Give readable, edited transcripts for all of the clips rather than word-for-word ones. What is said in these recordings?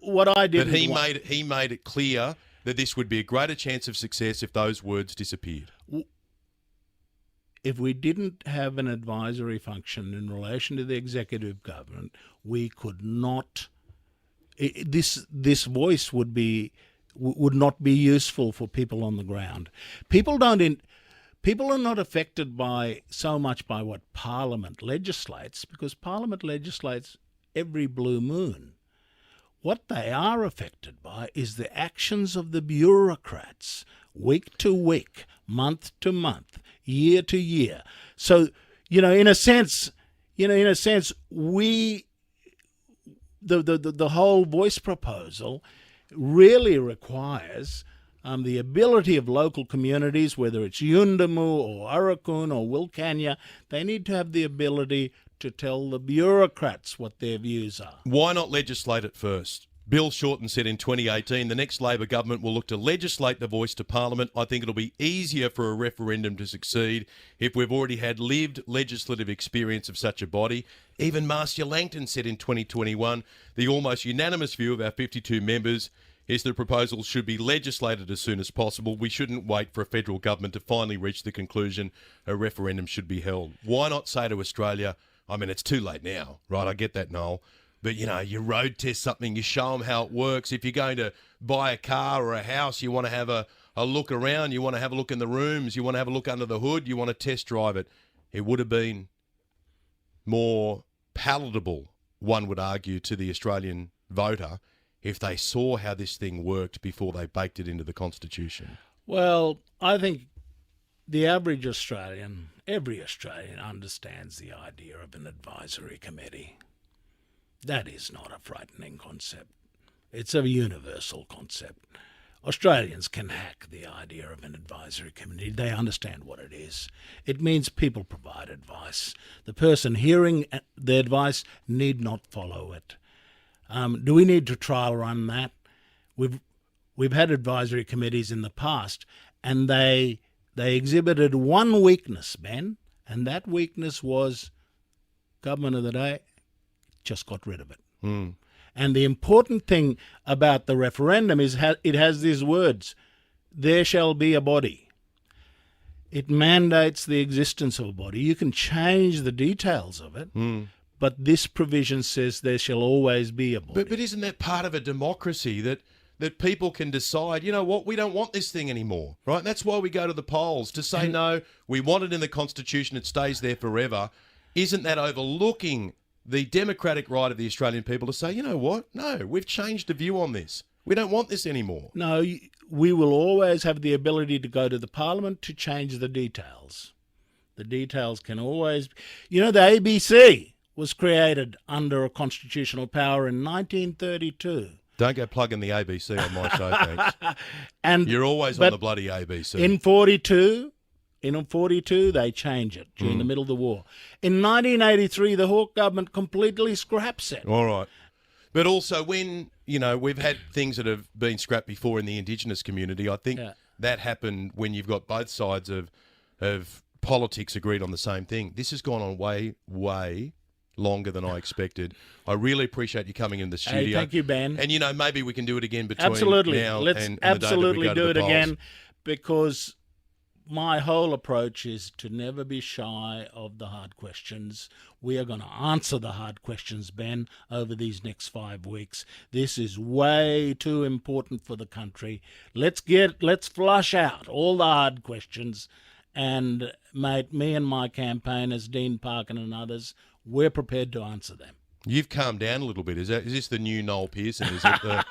what I did. But he made it clear that this would be a greater chance of success if those words disappeared. If we didn't have an advisory function in relation to the executive government, we could not. This voice would not be useful for people on the ground. People are not affected so much by what Parliament legislates, because Parliament legislates every blue moon. What they are affected by is the actions of the bureaucrats, week to week, month to month, year to year. So, in a sense, the whole voice proposal really requires the ability of local communities, whether it's Yuendamu or Aurukun or Wilcannia, they need to have the ability to tell the bureaucrats what their views are. Why not legislate it first? Bill Shorten said in 2018, the next Labor government will look to legislate the voice to Parliament. I think it'll be easier for a referendum to succeed if we've already had lived legislative experience of such a body. Even Marcia Langton said in 2021, the almost unanimous view of our 52 members is the proposal should be legislated as soon as possible. We shouldn't wait for a federal government to finally reach the conclusion a referendum should be held. Why not say to Australia, I mean, it's too late now, right? I get that, Noel. But, you road test something, you show them how it works. If you're going to buy a car or a house, you want to have a look around, you want to have a look in the rooms, you want to have a look under the hood, you want to test drive it. It would have been more palatable, one would argue, to the Australian voter if they saw how this thing worked before they baked it into the Constitution. Well, I think the average Australian, every Australian, understands the idea of an advisory committee. That is not a frightening concept. It's a universal concept. Australians can hack the idea of an advisory committee. They understand what it is. It means people provide advice. The person hearing the advice need not follow it. Do we need to trial run that? We've had advisory committees in the past, and they exhibited one weakness, Ben, and that weakness was government of the day just got rid of it. Mm. And the important thing about the referendum is it has these words, there shall be a body. It mandates the existence of a body. You can change the details of it, but this provision says there shall always be a body. But isn't that part of a democracy that people can decide, you know what, we don't want this thing anymore, right? That's why we go to the polls, to say, no, we want it in the Constitution, it stays there forever. Isn't that overlooking the democratic right of the Australian people to say, you know what, no, we've changed the view on this. We don't want this anymore. No, we will always have the ability to go to the Parliament to change the details. The details can always... the ABC was created under a constitutional power in 1932. Don't go plugging the ABC on my show, thanks. And you're always on the bloody ABC. In 42, they change it during the middle of the war. In 1983, the Hawke government completely scraps it. All right. But also when, we've had things that have been scrapped before in the Indigenous community, I think that happened when you've got both sides of politics agreed on the same thing. This has gone on way, way longer than I expected. I really appreciate you coming in the studio. Hey, thank you, Ben. And, maybe we can do it again between now Let's and absolutely the day that we go to do the it polls. again, because my whole approach is to never be shy of the hard questions. We are going to answer the hard questions, Ben, over these next 5 weeks. This is way too important for the country. Let's flush out all the hard questions. And, mate, me and my campaigners, Dean Parkin and others, we're prepared to answer them. You've calmed down a little bit. Is this the new Noel Pearson? Is it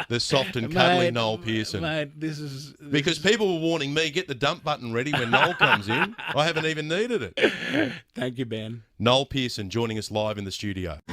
the soft and cuddly Noel Pearson? Mate, because people were warning me, get the dump button ready when Noel comes in. I haven't even needed it. Thank you, Ben. Noel Pearson joining us live in the studio.